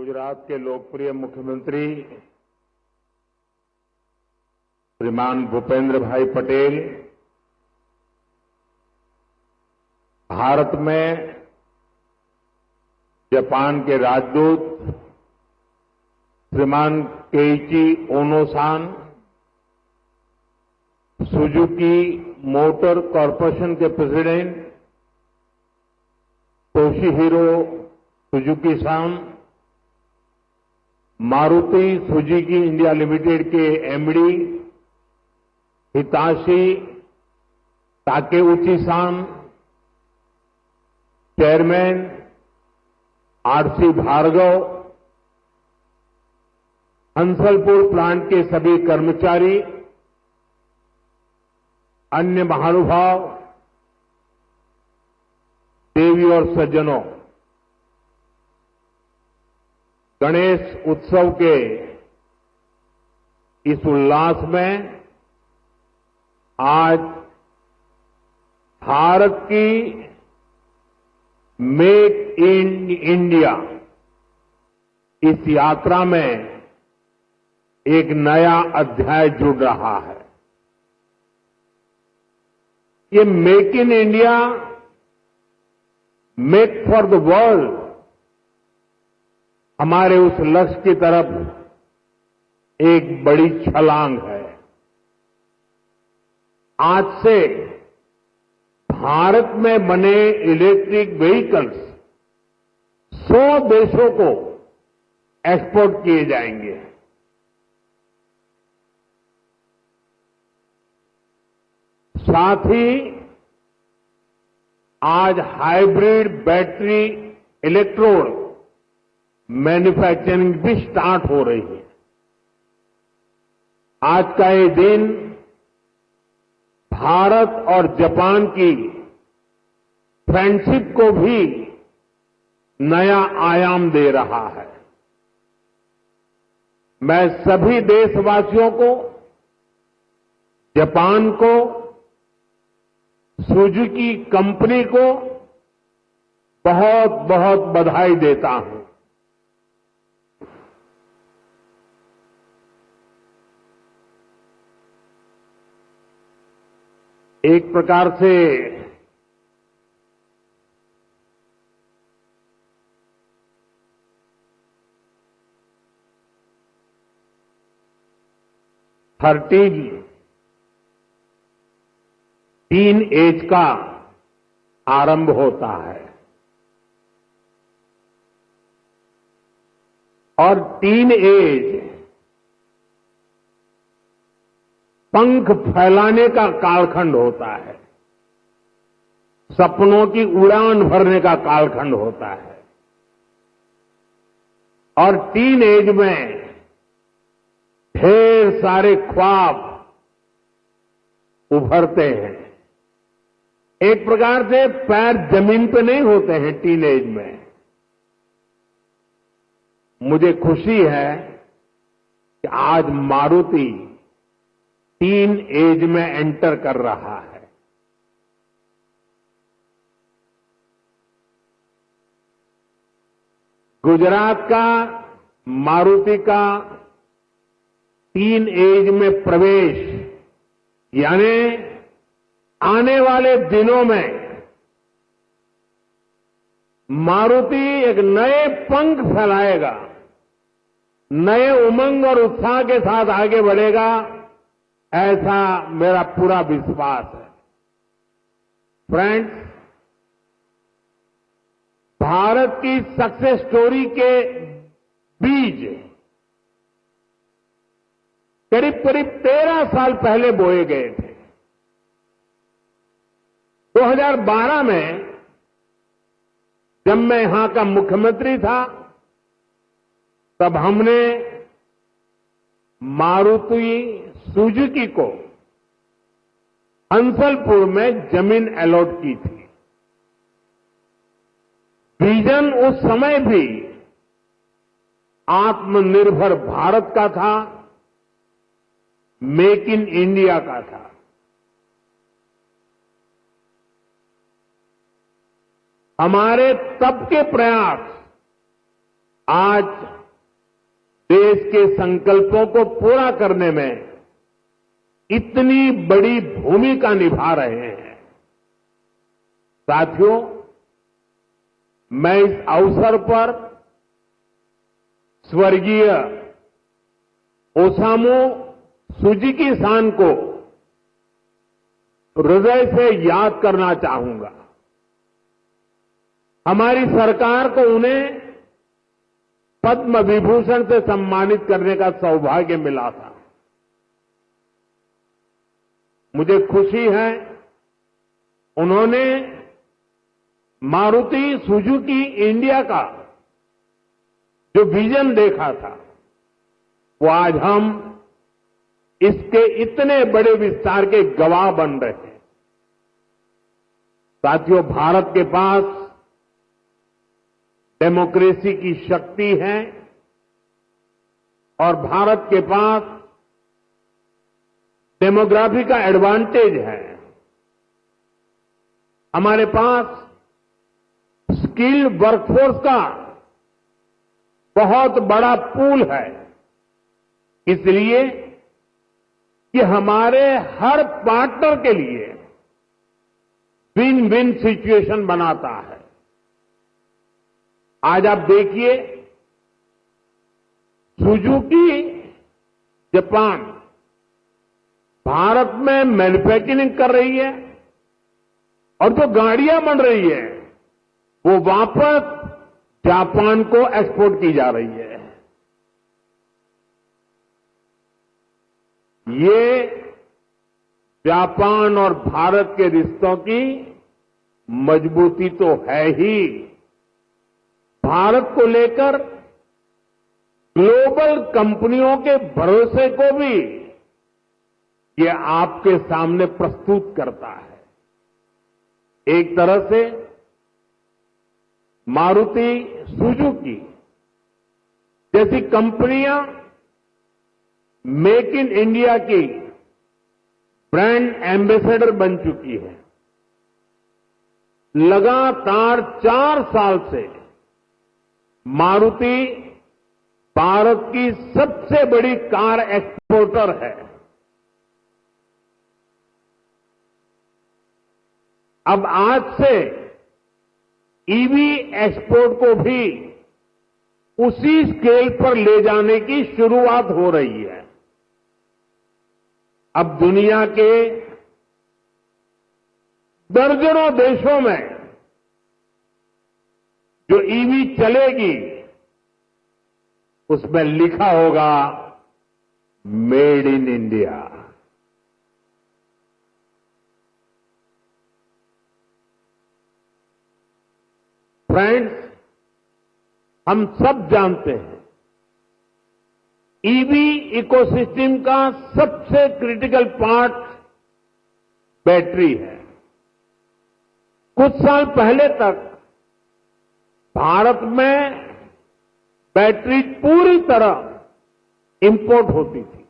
गुजरात के लोकप्रिय मुख्यमंत्री श्रीमान भूपेंद्र भाई पटेल भारत में जापान के राजदूत श्रीमान Keiichi Ono san, Suzuki motor corporation के president Toshihiro Suzuki san, Maruti Suzuki India limited के MD Hitashi Takeuchi san, chairman RC Bhargava, Hansalpur plant के सभी कर्मचारी, अन्य महानुभाव, देवी और सज्जनों, गणेश उत्सव के इस उल्लास में आज भारत की मेक इन इंडिया इस यात्रा में एक नया अध्याय जुड़ रहा है। ये make in India, make for the world हमारे उस लक्ष्य की तरफ एक बड़ी छलांग है। आज से भारत में बने इलेक्ट्रिक व्हीकल्स 100 देशों को एक्सपोर्ट किए जाएंगे। साथ ही आज हाइब्रिड बैटरी इलेक्ट्रोड मैन्युफैक्चरिंग भी स्टार्ट हो रही है। आज का ये दिन भारत और जापान की फ्रेंडशिप को भी नया आयाम दे रहा है। मैं सभी देशवासियों को, जापान को, सुजुकी कंपनी को बहुत बहुत बधाई देता हूं। एक प्रकार से टीन एज का आरंभ होता है और टीन एज पंख फैलाने का कालखंड होता है, सपनों की उड़ान भरने का कालखंड होता है और टीन एज में ढेर सारे ख्वाब उभरते हैं। एक प्रकार से पैर जमीन पे नहीं होते हैं टीन एज में। मुझे खुशी है कि आज मारुति टीन एज में एंटर कर रहा है। गुजरात का मारुति का टीन एज में प्रवेश यानी आने वाले दिनों में मारुति एक नए पंख फैलाएगा, नए उमंग और उत्साह के साथ आगे बढ़ेगा, ऐसा मेरा पूरा विश्वास है। फ्रेंड्स, भारत की सक्सेस स्टोरी के बीज करीब करीब 13 साल पहले बोए गए थे। 2012 में जब मैं यहां का मुख्यमंत्री था, तब हमने मारुति सुजुकी को हंसलपुर में जमीन अलॉट की थी। विजन उस समय भी आत्मनिर्भर भारत का था, मेक इन इंडिया का था। हमारे तब के प्रयास आज देश के संकल्पों को पूरा करने में इतनी बड़ी भूमिका निभा रहे हैं। साथियों, मैं इस अवसर पर स्वर्गीय ओसामू सुजीकी-सान को हृदय से याद करना चाहूंगा। हमारी सरकार को उन्हें पद्म विभूषण से सम्मानित करने का सौभाग्य मिला था। मुझे खुशी है उन्होंने मारुति सुजुकी इंडिया का जो विजन देखा था, वो आज हम इसके इतने बड़े विस्तार के गवाह बन रहे हैं। साथियों, भारत के पास डेमोक्रेसी की शक्ति है और भारत के पास डेमोग्राफी का एडवांटेज है। हमारे पास स्किल्ड वर्कफोर्स का बहुत बड़ा पूल है। इसलिए कि हमारे हर पार्टनर के लिए विन विन सिचुएशन बनाता है। आज आप देखिए, सुजुकी जापान भारत में मैन्युफैक्चरिंग कर रही है और जो गाड़ियां बन रही है वो वापस जापान को एक्सपोर्ट की जा रही है। ये जापान और भारत के रिश्तों की मजबूती तो है ही, भारत को लेकर ग्लोबल कंपनियों के भरोसे को भी ये आपके सामने प्रस्तुत करता है। एक तरह से मारुति सुजुकी जैसी कंपनियां मेक इन इंडिया की ब्रांड एम्बेसडर बन चुकी है। लगातार 4 साल से मारुति भारत की सबसे बड़ी कार एक्सपोर्टर है। अब आज से ईवी एक्सपोर्ट को भी उसी स्केल पर ले जाने की शुरुआत हो रही है। अब दुनिया के दर्जनों देशों में जो ईवी चलेगी उसमें लिखा होगा मेड इन इंडिया। फ्रेंड्स, हम सब जानते हैं ईवी इकोसिस्टम का सबसे क्रिटिकल पार्ट बैटरी है। कुछ साल पहले तक भारत में बैटरी पूरी तरह इंपोर्ट होती थी।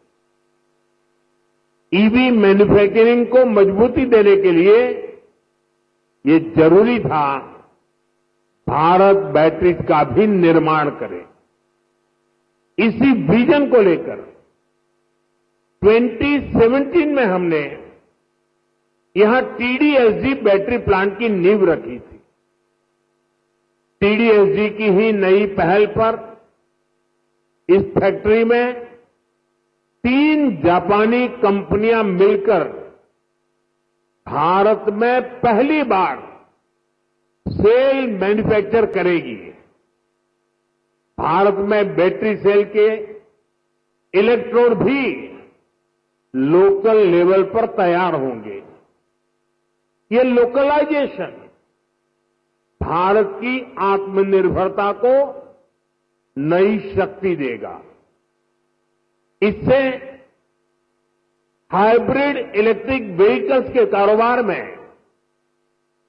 ईवी मैन्युफैक्चरिंग को मजबूती देने के लिए ये जरूरी था भारत बैटरी का भी निर्माण करे। इसी विजन को लेकर 2017 में हमने यहां टीडीएसजी बैटरी प्लांट की नींव रखी थी। टीडीएसजी की ही नई पहल पर इस फैक्ट्री में 3 जापानी कंपनियां मिलकर भारत में पहली बार सेल मैन्युफैक्चर करेगी। भारत में बैटरी सेल के इलेक्ट्रोड भी लोकल लेवल पर तैयार होंगे। ये लोकलाइजेशन भारत की आत्मनिर्भरता को नई शक्ति देगा। इससे हाइब्रिड इलेक्ट्रिक व्हीकल्स के कारोबार में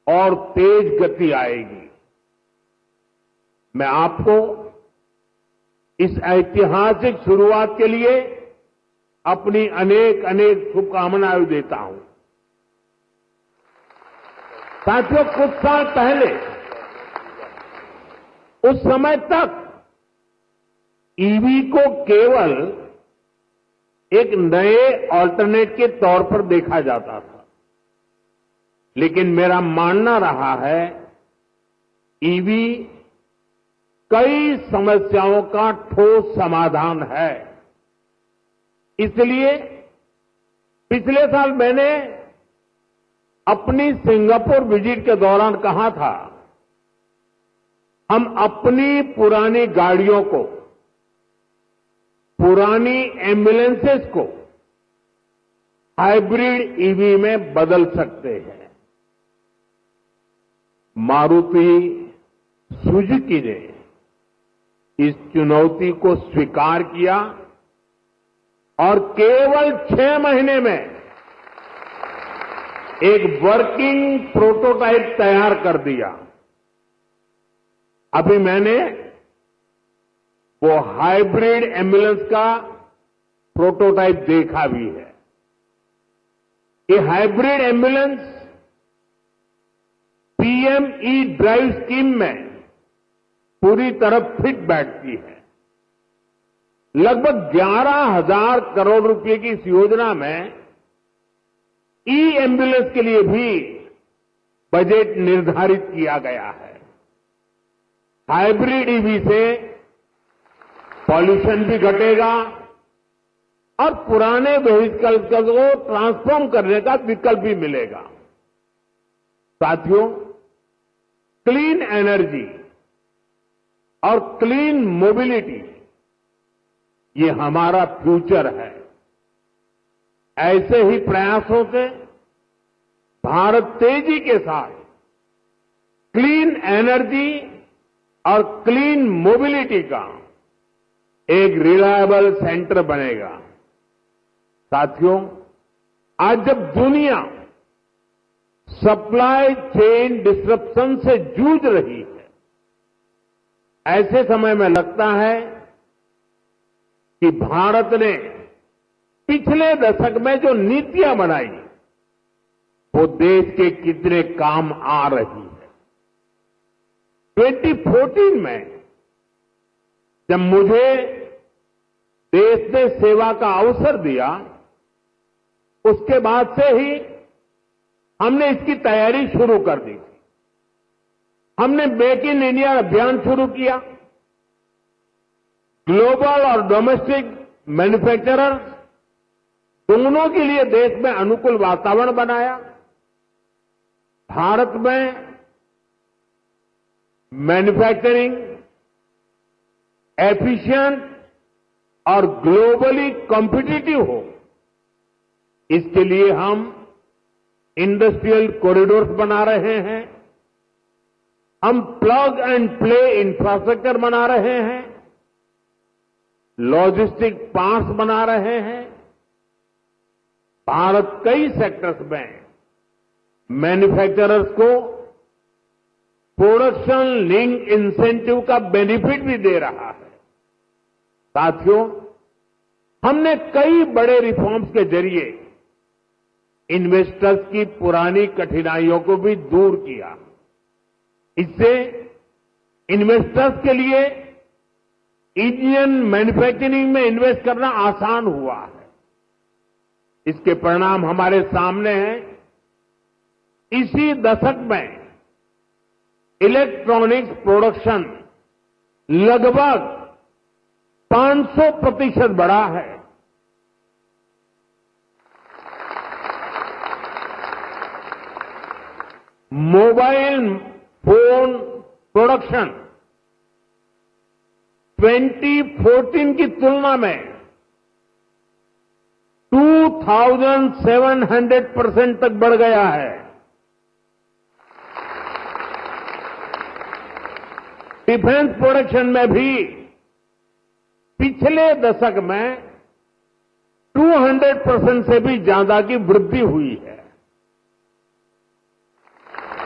और तेज गति आएगी। मैं आपको इस ऐतिहासिक शुरुआत के लिए अपनी अनेक अनेक शुभकामनाएं देता हूं। साथियों, कुछ साल पहले उस समय तक ईवी को केवल एक नए ऑल्टरनेट के तौर पर देखा जाता था, लेकिन मेरा मानना रहा है ईवी कई समस्याओं का ठोस समाधान है। इसलिए पिछले साल मैंने अपनी सिंगापुर विजिट के दौरान कहा था, हम अपनी पुरानी गाड़ियों को, पुरानी एम्बुलेंसेस को हाइब्रिड ईवी में बदल सकते हैं। मारुति सुजुकी ने इस चुनौती को स्वीकार किया और केवल 6 महीने में एक वर्किंग प्रोटोटाइप तैयार कर दिया। अभी मैंने वो हाइब्रिड एम्बुलेंस का प्रोटोटाइप देखा भी है। ये hybrid ambulance PM E drive scheme में पूरी तरह फिट बैठती है। लगभग 11,000 करोड़ रुपए की इस योजना में ई एम्बुलेंस के लिए भी बजट निर्धारित किया गया है। हाइब्रिड ईवी से पॉल्यूशन भी घटेगा और पुराने व्हीकल्स को ट्रांसफॉर्म करने का विकल्प भी मिलेगा। साथियों, क्लीन एनर्जी और क्लीन मोबिलिटी ये हमारा फ्यूचर है। ऐसे ही प्रयासों से भारत तेजी के साथ क्लीन एनर्जी और क्लीन मोबिलिटी का एक रिलायबल सेंटर बनेगा। साथियों, आज जब दुनिया सप्लाई चेन डिसरप्शन से जूझ रही है, ऐसे समय में लगता है कि भारत ने पिछले दशक में जो नीतियां बनाई वो देश के कितने काम आ रही है। 2014 में जब मुझे देश ने सेवा का अवसर दिया, उसके बाद से ही हमने इसकी तैयारी शुरू कर दी थी। हमने मेक इन इंडिया अभियान शुरू किया। ग्लोबल और डोमेस्टिक मैन्युफैक्चरर्स दोनों के लिए देश में अनुकूल वातावरण बनाया। भारत में मैन्युफैक्चरिंग एफिशिएंट और ग्लोबली कॉम्पिटिटिव हो, इसके लिए हम इंडस्ट्रियल कॉरिडोर्स बना रहे हैं। हम प्लग एंड प्ले इंफ्रास्ट्रक्चर बना रहे हैं, लॉजिस्टिक पार्क्स बना रहे हैं। भारत कई सेक्टर्स में मैन्युफैक्चरर्स को प्रोडक्शन लिंक इंसेंटिव का बेनिफिट भी दे रहा है। साथियों, हमने कई बड़े रिफॉर्म्स के जरिए इन्वेस्टर्स की पुरानी कठिनाइयों को भी दूर किया। इससे इन्वेस्टर्स के लिए इंडियन मैन्युफैक्चरिंग में इन्वेस्ट करना आसान हुआ है। इसके परिणाम हमारे सामने हैं। इसी दशक में इलेक्ट्रॉनिक्स प्रोडक्शन लगभग 500% बढ़ा है। मोबाइल फोन प्रोडक्शन 2014 की तुलना में 2700% तक बढ़ गया है। डिफेंस प्रोडक्शन में भी पिछले दशक में 200% से भी ज्यादा की वृद्धि हुई है।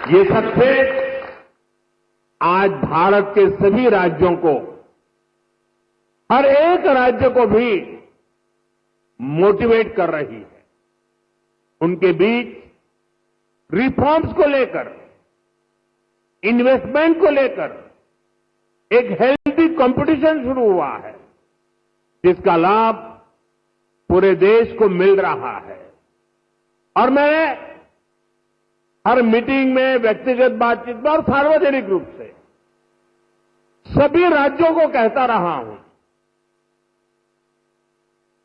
ये सक्सेस आज भारत के सभी राज्यों को, हर एक राज्य को भी मोटिवेट कर रही है। उनके बीच रिफॉर्म्स को लेकर, इन्वेस्टमेंट को लेकर एक हेल्दी कंपटीशन शुरू हुआ है। जिसका लाभ पूरे देश को मिल रहा है। और मैंने हर मीटिंग में, व्यक्तिगत बातचीत में और सार्वजनिक रूप से सभी राज्यों को कहता रहा हूं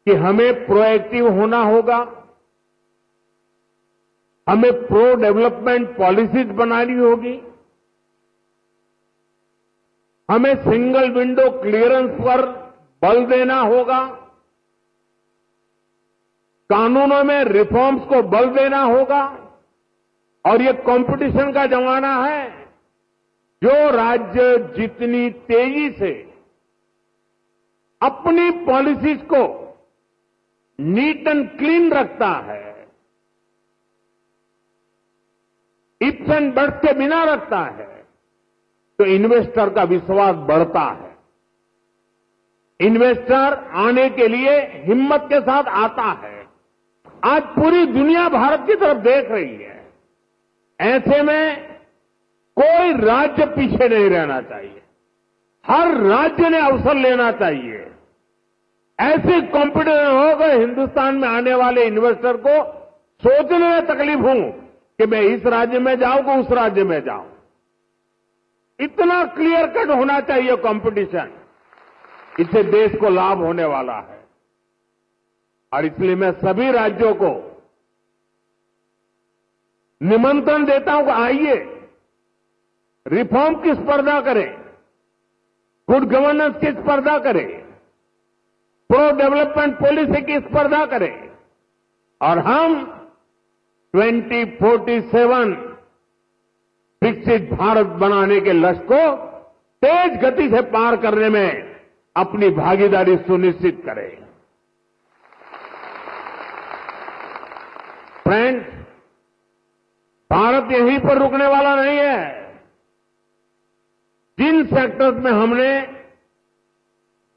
कि हमें प्रोएक्टिव होना होगा, हमें प्रो डेवलपमेंट पॉलिसीज बनानी होगी, हमें सिंगल विंडो क्लियरेंस पर बल देना होगा, कानूनों में रिफॉर्म्स को बल देना होगा। और ये कंपटीशन का जमाना है। जो राज्य जितनी तेजी से अपनी पॉलिसीज को नीट एंड क्लीन रखता है, इफ्स एंड बट्स के बिना रखता है, तो इन्वेस्टर का विश्वास बढ़ता है। इन्वेस्टर आने के लिए हिम्मत के साथ आता है। आज पूरी दुनिया भारत की तरफ देख रही है। ऐसे में कोई राज्य पीछे नहीं रहना चाहिए। हर राज्य ने अवसर लेना चाहिए। ऐसे कॉम्पिटिशन होगा हिंदुस्तान में आने वाले इन्वेस्टर को सोचने में तकलीफ हो कि मैं इस राज्य में जाऊं कि उस राज्य में जाऊं। इतना क्लियर कट होना चाहिए कंपटीशन। इससे देश को लाभ होने वाला है। और इसलिए मैं सभी राज्यों को निमंत्रण देता हूं कि आइए, रिफॉर्म की स्पर्धा करें, गुड गवर्नेंस की स्पर्धा करें, प्रो डेवलपमेंट पॉलिसी की स्पर्धा करें और हम 2047 विकसित भारत बनाने के लक्ष्य को तेज गति से पार करने में अपनी भागीदारी सुनिश्चित करें। फ्रेंड्स, भारत यहीं पर रुकने वाला नहीं है। जिन सेक्टर्स में हमने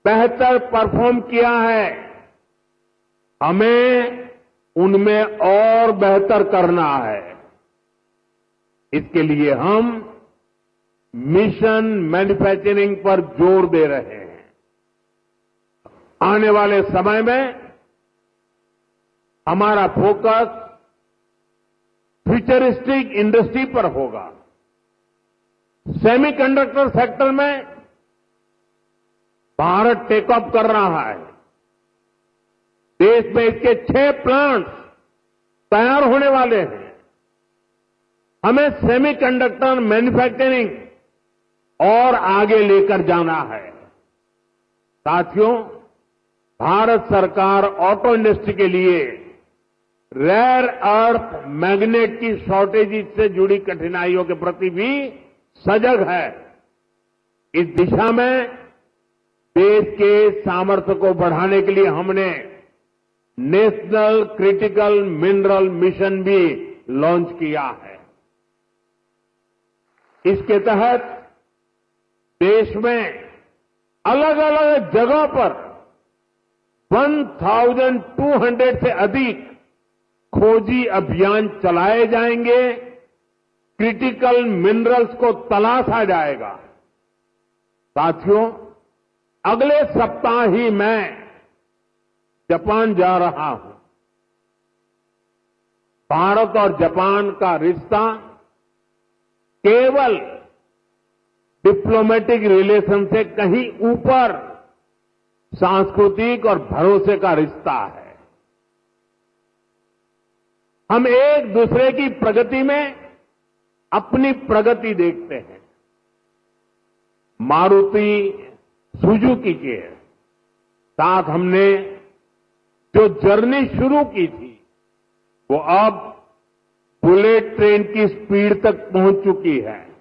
बेहतर परफॉर्म किया है, हमें उनमें और बेहतर करना है। इसके लिए हम मिशन मैन्युफैक्चरिंग पर जोर दे रहे हैं। आने वाले समय में हमारा फोकस फ्यूचरिस्टिक इंडस्ट्री पर होगा। सेमीकंडक्टर सेक्टर में भारत टेक ऑफ कर रहा है। देश में इसके 6 प्लांट्स तैयार होने वाले हैं। हमें सेमीकंडक्टर मैन्युफैक्चरिंग और आगे लेकर जाना है। साथियों, भारत सरकार ऑटो इंडस्ट्री के लिए रेयर अर्थ मैग्नेट की शॉर्टेज से जुड़ी कठिनाइयों के प्रति भी सजग है। इस दिशा में देश के सामर्थ्य को बढ़ाने के लिए हमने नेशनल क्रिटिकल मिनरल मिशन भी लॉन्च किया है। इसके तहत देश में अलग अलग जगहों पर 1200 से अधिक खोजी अभियान चलाए जाएंगे। क्रिटिकल मिनरल्स को तलाशा जाएगा। साथियों, अगले सप्ताह ही मैं जापान जा रहा हूं। भारत और जापान का रिश्ता केवल डिप्लोमेटिक रिलेशन से कहीं ऊपर सांस्कृतिक और भरोसे का रिश्ता है। हम एक दूसरे की प्रगति में अपनी प्रगति देखते हैं। मारुति सुजुकी के साथ हमने जो जर्नी शुरू की थी, वो अब बुलेट ट्रेन की स्पीड तक पहुंच चुकी है।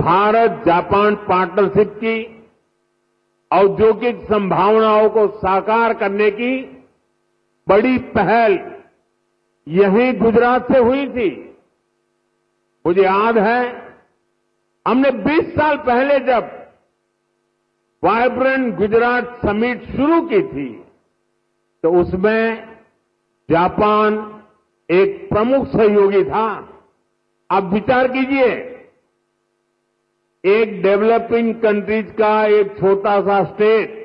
भारत जापान पार्टनरशिप की औद्योगिक संभावनाओं को साकार करने की बड़ी पहल यहीं गुजरात से हुई थी। मुझे याद है, हमने 20 साल पहले जब वाइब्रेंट गुजरात समिट शुरू की थी, तो उसमें जापान एक प्रमुख सहयोगी था। आप विचार कीजिए, एक डेवलपिंग कंट्रीज का एक छोटा सा स्टेट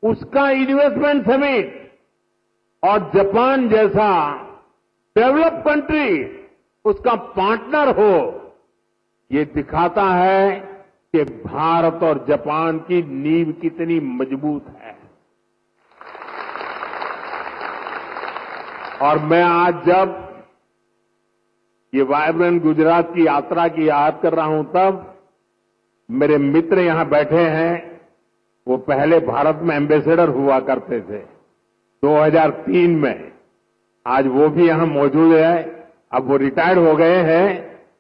उसका इन्वेस्टमेंट समिट और जापान जैसा डेवलप कंट्री उसका पार्टनर हो, ये दिखाता है कि भारत और जापान की नींव कितनी मजबूत है। और मैं आज जब ये वाइब्रेंट गुजरात की यात्रा की याद कर रहा हूं, तब मेरे मित्र यहां बैठे हैं, वो पहले भारत में एम्बेसडर हुआ करते थे 2003 में। आज वो भी यहां मौजूद है। अब वो रिटायर्ड हो गए हैं,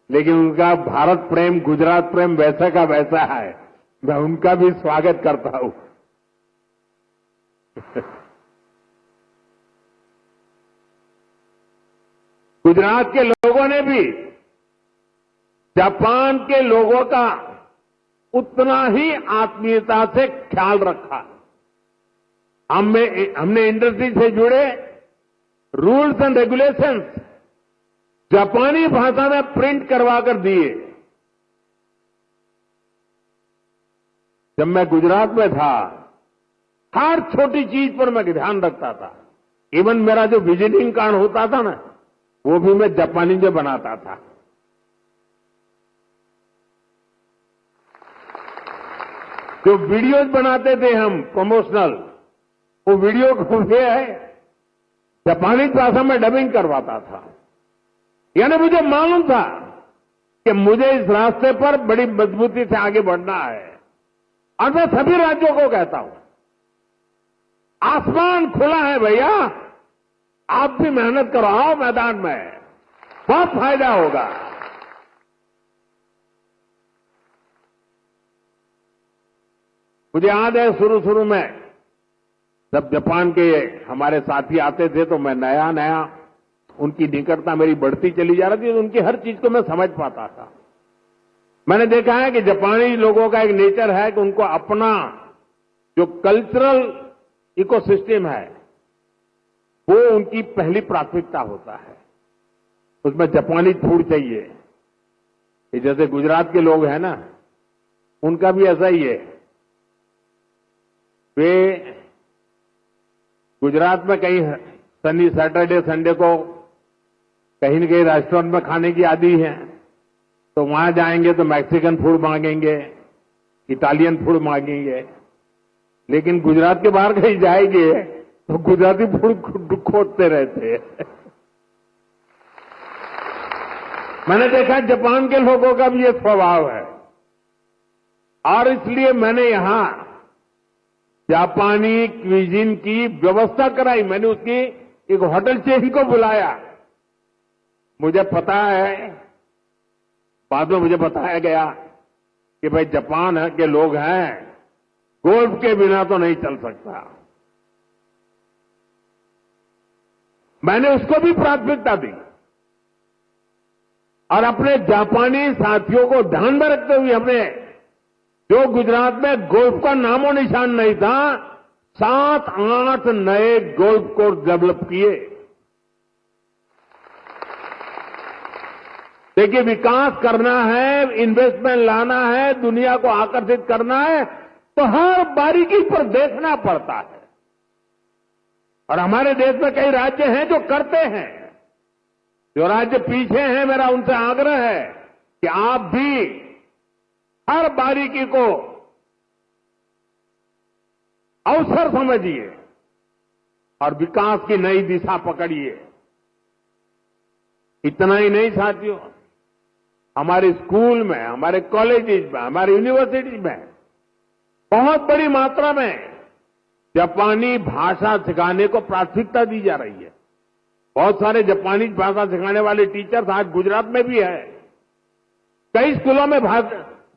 लेकिन उनका भारत प्रेम, गुजरात प्रेम वैसा का वैसा है। मैं उनका भी स्वागत करता हूं। गुजरात के लोगों ने भी जापान के लोगों का उतना ही आत्मीयता से ख्याल रखा। हमने इंडस्ट्री से जुड़े रूल्स एंड रेगुलेशंस जापानी भाषा में प्रिंट करवा कर दिए। जब मैं गुजरात में था, हर छोटी चीज पर मैं ध्यान रखता था। इवन मेरा जो विजिटिंग कार्ड होता था ना, वो भी मैं जापानी में बनाता था। जो वीडियोज बनाते थे हम प्रमोशनल, वो वीडियो को जापानी भाषा में डबिंग करवाता था। यानी मुझे मालूम था कि मुझे इस रास्ते पर बड़ी मजबूती से आगे बढ़ना है। और मैं सभी राज्यों को कहता हूं, आसमान खुला है भैया, आप भी मेहनत करो, आओ मैदान में, बहुत फायदा होगा। मुझे याद है शुरू में जब जापान के हमारे साथी आते थे, तो मैं नया नया उनकी निकटता मेरी बढ़ती चली जा रही थी, तो उनकी हर चीज को मैं समझ पाता था। मैंने देखा है कि जापानी लोगों का एक नेचर है कि उनको अपना जो कल्चरल इकोसिस्टम है, वो उनकी पहली प्राथमिकता होता है। उसमें जापानी फूड चाहिए। जैसे गुजरात के लोग हैं ना, उनका भी ऐसा ही है। वे गुजरात में कहीं शनि, सैटरडे, संडे को कहीं न कहीं रेस्टोरेंट में खाने की आदी है, तो वहां जाएंगे तो मैक्सिकन फूड मांगेंगे, इटालियन फूड मांगेंगे। लेकिन गुजरात के बाहर कहीं जाएंगे तो गुजराती फूड खोजते रहते हैं। मैंने देखा जापान के लोगों का भी ये स्वभाव है, और इसलिए मैंने यहां जापानी क्विजिन की व्यवस्था कराई। मैंने उसकी एक होटल चेन को बुलाया। मुझे पता है, बाद में मुझे बताया गया कि भाई जापान के लोग हैं, गोल्फ के बिना तो नहीं चल सकता। मैंने उसको भी प्राथमिकता दी, और अपने जापानी साथियों को ध्यान में रखते हुए हमने, जो गुजरात में गोल्फ का नामो निशान नहीं था, 7-8 नए गोल्फ कोर्स डेवलप किए। देखिए, विकास करना है, इन्वेस्टमेंट लाना है, दुनिया को आकर्षित करना है, तो हर बारीकी पर देखना पड़ता है। और हमारे देश में कई राज्य हैं जो करते हैं। जो राज्य पीछे हैं, मेरा उनसे आग्रह है कि आप भी हर बारीकी को अवसर समझिए और विकास की नई दिशा पकड़िए। इतना ही नहीं साथियों, हमारे स्कूल में, हमारे कॉलेजेस में, हमारी यूनिवर्सिटी में बहुत बड़ी मात्रा में जापानी भाषा सिखाने को प्राथमिकता दी जा रही है। बहुत सारे जापानी भाषा सिखाने वाले टीचर्स आज गुजरात में भी है। कई स्कूलों में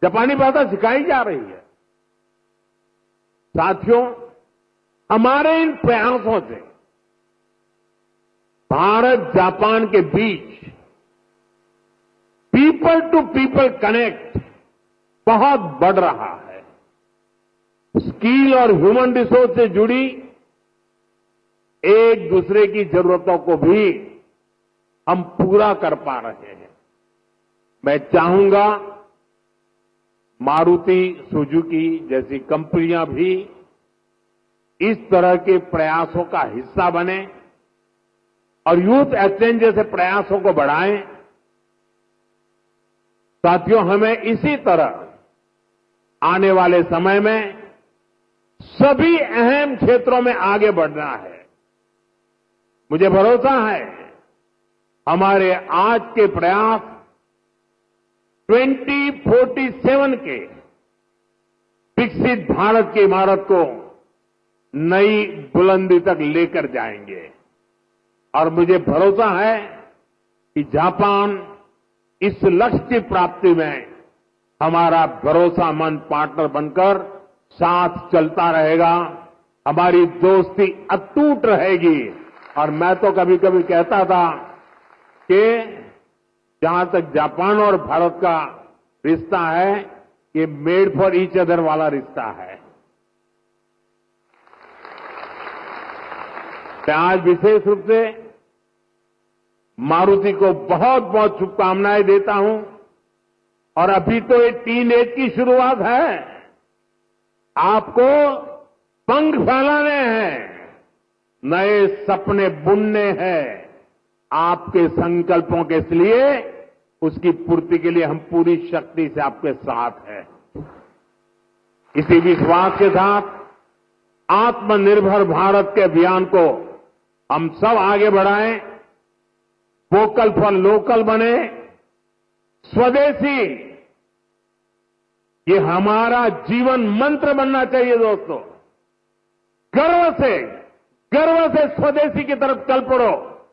जापानी भाषा सिखाई जा रही है। साथियों, हमारे इन प्रयासों से भारत जापान के बीच पीपल टू पीपल कनेक्ट बहुत बढ़ रहा है। स्किल और ह्यूमन रिसोर्स से जुड़ी एक दूसरे की जरूरतों को भी हम पूरा कर पा रहे हैं। मैं चाहूंगा मारुति सुजुकी जैसी कंपनियां भी इस तरह के प्रयासों का हिस्सा बने और यूथ एक्सचेंज जैसे प्रयासों को बढ़ाएं। साथियों, हमें इसी तरह आने वाले समय में सभी अहम क्षेत्रों में आगे बढ़ना है। मुझे भरोसा है हमारे आज के प्रयास 2047 के विकसित भारत की इमारत को नई बुलंदी तक लेकर जाएंगे और मुझे भरोसा है कि जापान इस लक्ष्य की प्राप्ति में हमारा भरोसामंद पार्टनर बनकर साथ चलता रहेगा। हमारी दोस्ती अटूट रहेगी और मैं तो कभी कभी कहता था कि जहां तक जापान और भारत का रिश्ता है, ये मेड फॉर ईच अदर वाला रिश्ता है। मैं आज विशेष रूप से मारुति को बहुत बहुत शुभकामनाएं देता हूं और अभी तो ये टीन-एज की शुरुआत है। आपको पंख फैलाने हैं, नए सपने बुनने हैं। आपके संकल्पों के लिए, उसकी पूर्ति के लिए हम पूरी शक्ति से आपके साथ हैं। इसी विश्वास के साथ आत्मनिर्भर भारत के अभियान को हम सब आगे बढ़ाएं, वोकल फॉर लोकल बने, स्वदेशी ये हमारा जीवन मंत्र बनना चाहिए दोस्तों। गर्व से स्वदेशी की तरफ चल पड़ो।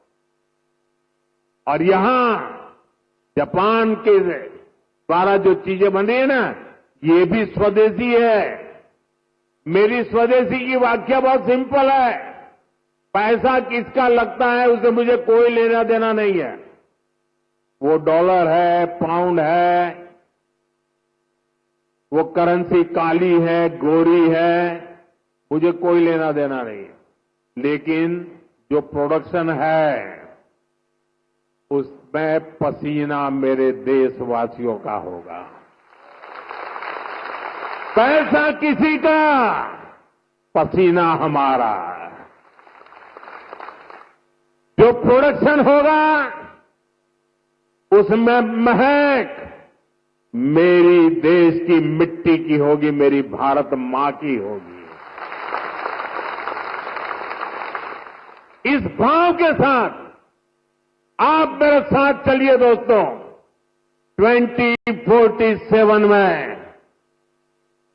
और यहां जापान के द्वारा जो चीजें बन रही है ना, ये भी स्वदेशी है। मेरी स्वदेशी की व्याख्या बहुत सिंपल है। पैसा किसका लगता है उससे मुझे कोई लेना देना नहीं है। वो डॉलर है, पाउंड है, वो करेंसी काली है, गोरी है, मुझे कोई लेना देना नहीं है। लेकिन जो प्रोडक्शन है उसमें पसीना मेरे देशवासियों का होगा। पैसा किसी का, पसीना हमारा। जो प्रोडक्शन होगा उसमें महक मेरी देश की मिट्टी की होगी, मेरी भारत मां की होगी। इस भाव के साथ आप मेरे साथ चलिए दोस्तों। 2047 में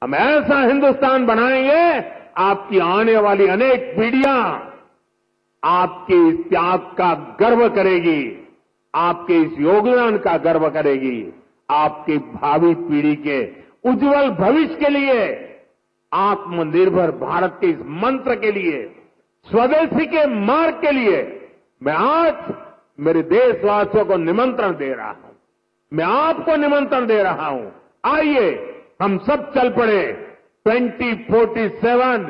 हम ऐसा हिंदुस्तान बनाएंगे, आपकी आने वाली अनेक पीढ़ियां आपके इस त्याग का गर्व करेगी, आपके इस योगदान का गर्व करेगी। आपकी भावी पीढ़ी के उज्जवल भविष्य के लिए, आत्मनिर्भर भारत के इस मंत्र के लिए, स्वदेशी के मार्ग के लिए मैं आज मेरे देशवासियों को निमंत्रण दे रहा हूं। मैं आपको निमंत्रण दे रहा हूं। आइए हम सब चल पड़े। 2047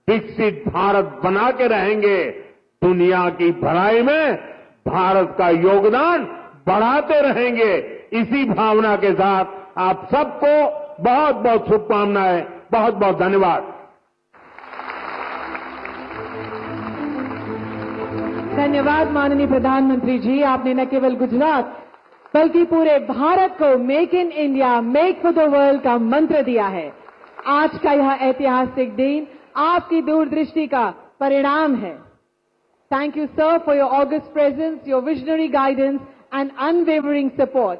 विकसित भारत बना के रहेंगे। दुनिया की भलाई में भारत का योगदान बढ़ाते रहेंगे। इसी भावना के साथ आप सबको बहुत बहुत शुभकामनाएं, बहुत बहुत धन्यवाद। धन्यवाद माननीय प्रधानमंत्री जी। आपने न केवल गुजरात बल्कि पूरे भारत को make in India, make for the world का मंत्र दिया है। आज का यह ऐतिहासिक दिन आपकी दूरदृष्टि का परिणाम है। Thank you, sir, for your august presence, your visionary guidance, and unwavering support.